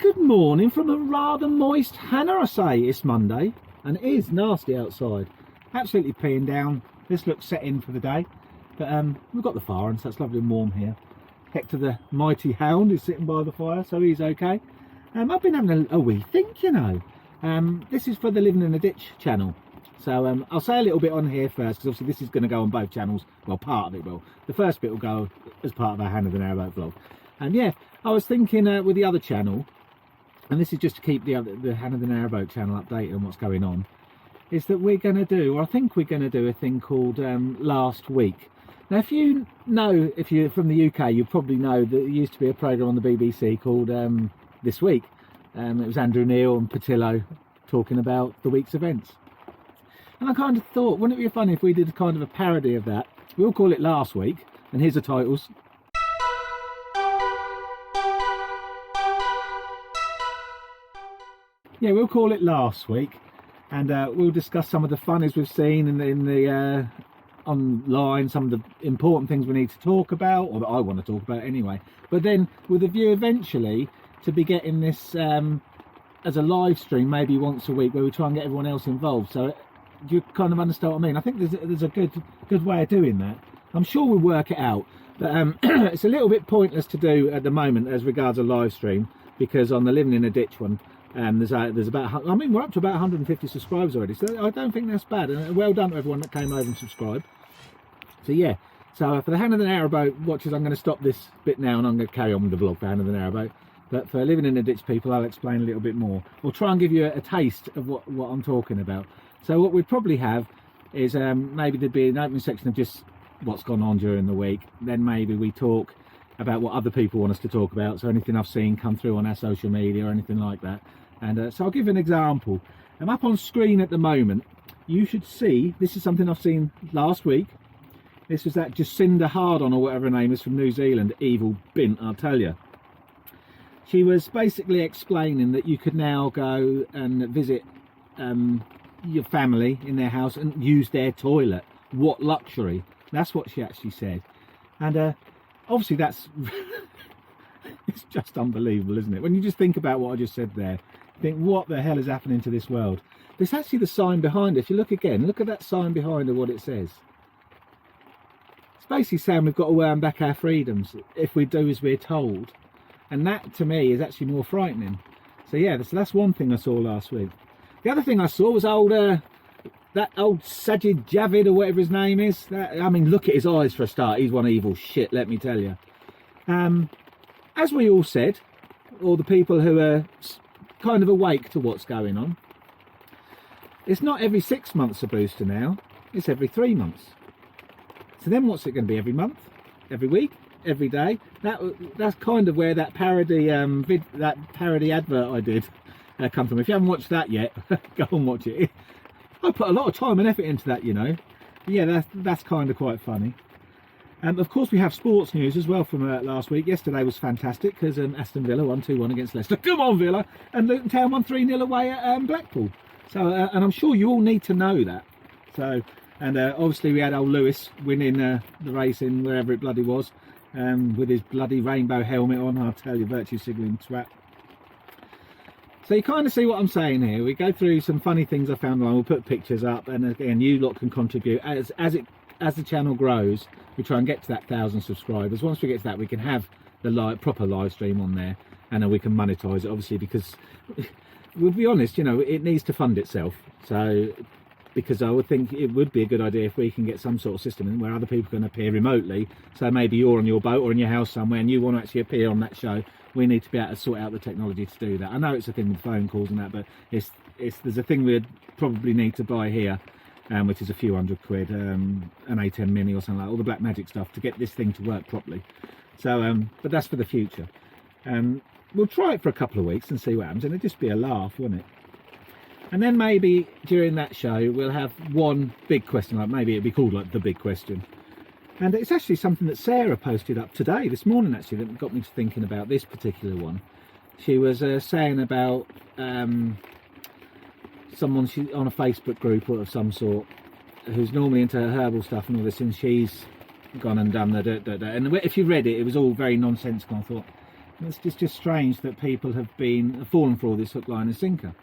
Good morning from a rather moist Hannah, I say. It's Monday and it is nasty outside. Absolutely peeing down. This looks set in for the day. But we've got the fire on, so it's lovely and warm here. Hector the mighty hound is sitting by the fire, so he's okay. I've been having a wee think, you know. This is for the Living in a Ditch channel. So I'll say a little bit on here first, because obviously this is going to go on both channels. Well, part of it will. The first bit will go as part of our Hannah the Narrowboat vlog. And yeah, I was thinking with the other channel, and this is just to keep the Hannah the Narrowboat channel updated on what's going on, is that we're going to do, or I think we're going to do a thing called Last Week. Now, if you're from the UK, you probably know that there used to be a programme on the BBC called This Week. It was Andrew Neil and Patillo talking about the week's events. And I kind of thought, wouldn't it be funny if we did kind of a parody of that? We'll call it Last Week, and here's the titles. Yeah, we'll call it Last Week, and we'll discuss some of the funnies we've seen in the online, some of the important things we need to talk about, or that I want to talk about anyway. But then with a view eventually to be getting this as a live stream, maybe once a week, where we try and get everyone else involved. So you kind of understand what I mean. I think there's a good way of doing that. I'm sure we'll work it out, but it's a little bit pointless to do at the moment as regards a live stream, because on the Living in a Ditch one, there's about, I mean, we're up to about 150 subscribers already, so I don't think that's bad, and well done to everyone that came over and subscribed. So yeah, so for the Hannah the Narrowboat watchers, I'm going to stop this bit now and I'm going to carry on with the vlog for Hannah the Narrowboat. But for Living in a Ditch people, I'll explain a little bit more. We'll try and give you a taste of what I'm talking about. So what we'd probably have is maybe there'd be an opening section of just what's gone on during the week. Then maybe we talk about what other people want us to talk about. So anything I've seen come through on our social media or anything like that. And so I'll give an example. I'm up on screen at the moment. You should see, this is something I've seen last week. This was that Jacinda Hardon, or whatever her name is, from New Zealand. Evil bint, I'll tell you. She was basically explaining that you could now go and visit your family in their house and use their toilet. What luxury. That's what she actually said. And obviously that's it's just unbelievable, isn't it? When you just think about what I just said there, think what the hell is happening to this world. There's actually the sign behind it. If you look again, look at that sign behind it, what it says. It's basically saying we've got to earn back our freedoms if we do as we're told. And that to me is actually more frightening. So yeah, that's one thing I saw last week. The other thing I saw was that old Sajid Javid, or whatever his name is. I mean, look at his eyes for a start. He's one evil shit, let me tell you. As we all said, all the people who are kind of awake to what's going on, it's not every 6 months a booster now, it's every 3 months. So then what's it going to be? Every month? Every week? Every day? That's kind of where that parody advert I did come from. If you haven't watched that yet, go and watch it. I put a lot of time and effort into that, you know. But yeah, that's kind of quite funny. Of course, we have sports news as well from last week. Yesterday was fantastic because Aston Villa won 2-1 against Leicester. Come on, Villa! And Luton Town won 3-0 away at Blackpool. So, and I'm sure you all need to know that. So, and obviously we had old Lewis winning the race in wherever it bloody was, with his bloody rainbow helmet on. I'll tell you, virtue signalling twat. So you kind of see what I'm saying here. We go through some funny things I found online. We'll put pictures up, and again, you lot can contribute as the channel grows. We try and get to that 1,000 subscribers. Once we get to that, we can have the proper live stream on there, and then we can monetize it, obviously, because we'll be honest, you know, it needs to fund itself. So, because I would think it would be a good idea if we can get some sort of system in where other people can appear remotely. So maybe you're on your boat or in your house somewhere and you want to actually appear on that show. We need to be able to sort out the technology to do that. I know it's a thing with phone calls and that, but there's a thing we'd probably need to buy here, which is a few £100, an A10 Mini or something like that, all the black magic stuff to get this thing to work properly. So, but that's for the future. We'll try it for a couple of weeks and see what happens, and it'll just be a laugh, won't it? And then maybe during that show we'll have one big question, like maybe it'd be called like the big question. And it's actually something that Sarah posted up today, this morning actually, that got me to thinking about this particular one. She was saying about someone on a Facebook group of some sort who's normally into herbal stuff and all this, and she's gone and done the and if you read it, it was all very nonsensical. I thought, It's just strange that people have fallen for all this hook, line and sinker.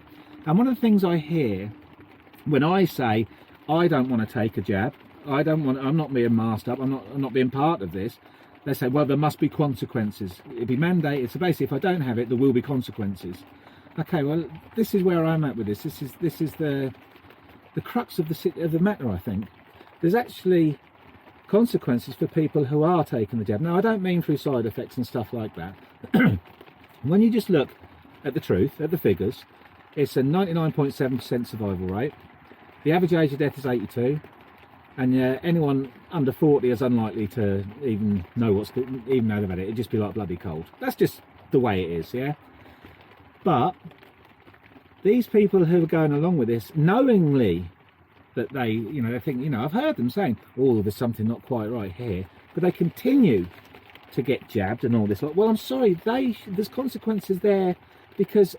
And one of the things I hear when I say I don't want to take a jab, I'm not being masked up, I'm not being part of this, they say, well, there must be consequences. It'd be mandated. So basically, if I don't have it, there will be consequences. Okay, well, this is where I'm at with this. This is the crux of the matter, I think. There's actually consequences for people who are taking the jab. Now, I don't mean through side effects and stuff like that. When you just look at the truth, at the figures, it's a 99.7% survival rate. The average age of death is 82, and anyone under 40 is unlikely to even know they've had it. It'd just be like bloody cold. That's just the way it is, yeah. But these people who are going along with this, knowingly that they think, I've heard them saying, oh, there's something not quite right here, but they continue to get jabbed and all this. Well, I'm sorry, there's consequences there, because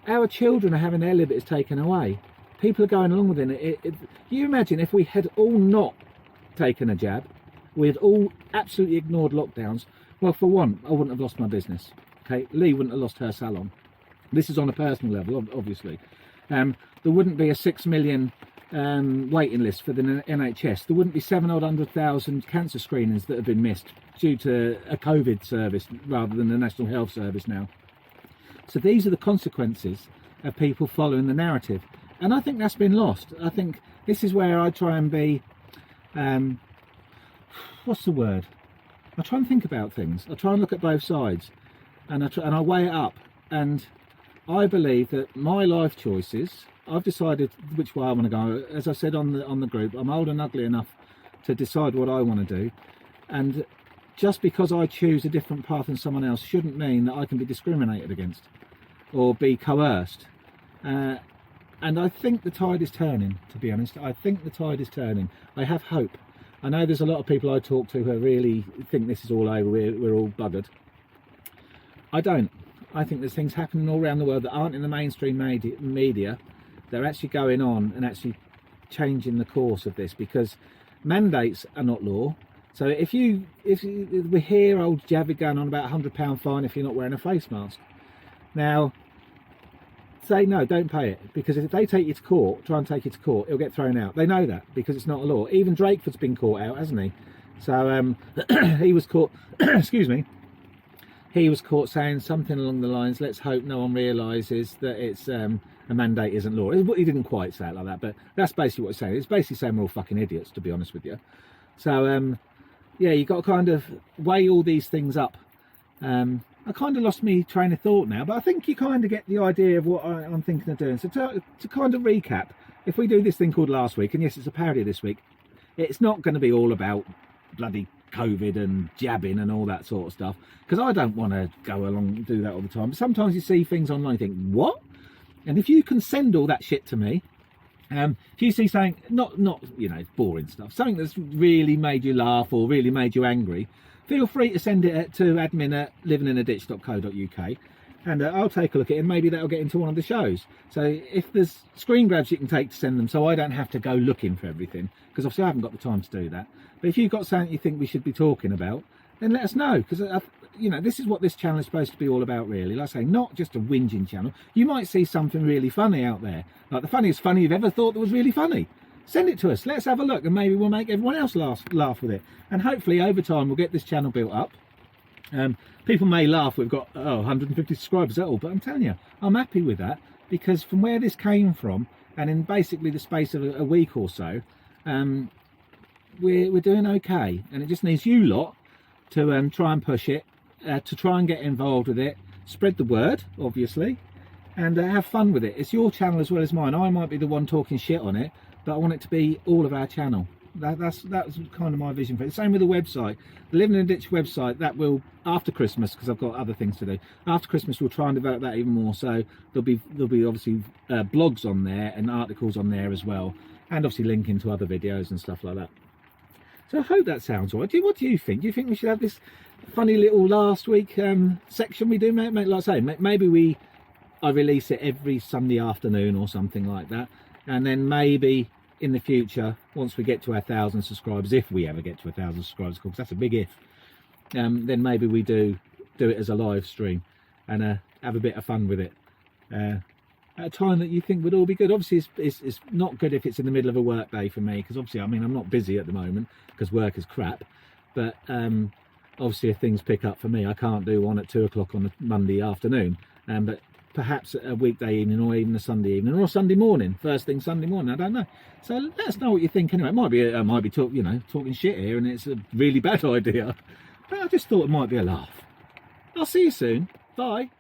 our children are having their liberties taken away. People are going along with it. You imagine if we had all not taken a jab, we had all absolutely ignored lockdowns. Well, for one, I wouldn't have lost my business. Okay, Lee wouldn't have lost her salon. This is on a personal level, obviously. There wouldn't be a 6 million waiting list for the NHS. There wouldn't be 700,000 cancer screenings that have been missed due to a COVID service rather than the National Health Service now. So these are the consequences of people following the narrative. And I think that's been lost. I think this is where I try and be, what's the word? I try and think about things. I try and look at both sides, and I weigh it up. And I believe that my life choices, I've decided which way I want to go. As I said on the group, I'm old and ugly enough to decide what I want to do. And just because I choose a different path than someone else shouldn't mean that I can be discriminated against or be coerced. And I think the tide is turning, to be honest. I think the tide is turning. I have hope. I know there's a lot of people I talk to who really think this is all over, we're all buggered. I don't. I think there's things happening all around the world that aren't in the mainstream media. They're actually going on and actually changing the course of this, because mandates are not law. So if we hear old Javid going on about £100 fine if you're not wearing a face mask. Now, say no, don't pay it, because if they take you to court, try and take you to court, it'll get thrown out. They know that, because it's not a law. Even Drakeford's been caught out, hasn't he? So he was caught, excuse me, he was caught saying something along the lines, let's hope no one realises that it's a mandate isn't law. He didn't quite say it like that, but that's basically what it's saying. It's basically saying we're all fucking idiots, to be honest with you. So yeah, you've got to kind of weigh all these things up. I kind of lost me train of thought now, but I think you kind of get the idea of what I'm thinking of doing. So to kind of recap, if we do this thing called Last Week, and yes, it's a parody this week, it's not going to be all about bloody COVID and jabbing and all that sort of stuff, because I don't want to go along and do that all the time. But sometimes you see things online and think, what? And if you can send all that shit to me, if you see something, not boring stuff, something that's really made you laugh or really made you angry, feel free to send it to admin@livinginaditch.co.uk, and I'll take a look at it, and maybe that'll get into one of the shows. So if there's screen grabs you can take to send them, so I don't have to go looking for everything, because obviously I haven't got the time to do that. But if you've got something you think we should be talking about, then let us know, because this is what this channel is supposed to be all about, really. Like I say, not just a whinging channel. You might see something really funny out there, like the funniest funny you've ever thought that was really funny. Send it to us, let's have a look, and maybe we'll make everyone else laugh with it. And hopefully over time we'll get this channel built up. People may laugh, we've got 150 subscribers at all, but I'm telling you, I'm happy with that, because from where this came from, and in basically the space of a week or so, we're doing okay. And it just needs you lot to try and push it, to try and get involved with it, spread the word, obviously, and have fun with it. It's your channel as well as mine. I might be the one talking shit on it, but I want it to be all of our channel. That's kind of my vision for it. Same with the website, the Living in a Ditch website. That will, after Christmas, because I've got other things to do. After Christmas, we'll try and develop that even more. So there'll be obviously blogs on there and articles on there as well, and obviously linking to other videos and stuff like that. So I hope that sounds all right. What do you think? Do you think we should have this funny little last week section we do? Like I say, maybe I release it every Sunday afternoon or something like that, and then maybe in the future, once we get to 1,000 subscribers, if we ever get to 1,000 subscribers, because that's a big if, then maybe we do do it as a live stream and have a bit of fun with it at a time that you think would all be good. Obviously it's not good if it's in the middle of a work day for me, because obviously, I mean, I'm not busy at the moment because work is crap, but obviously if things pick up for me, I can't do one at 2 o'clock on a Monday afternoon, but perhaps a weekday evening, or even a Sunday evening, or a Sunday morning, first thing Sunday morning, I don't know. So let us know what you think anyway. It might be talking shit here and it's a really bad idea, but I just thought it might be a laugh. I'll see you soon. Bye.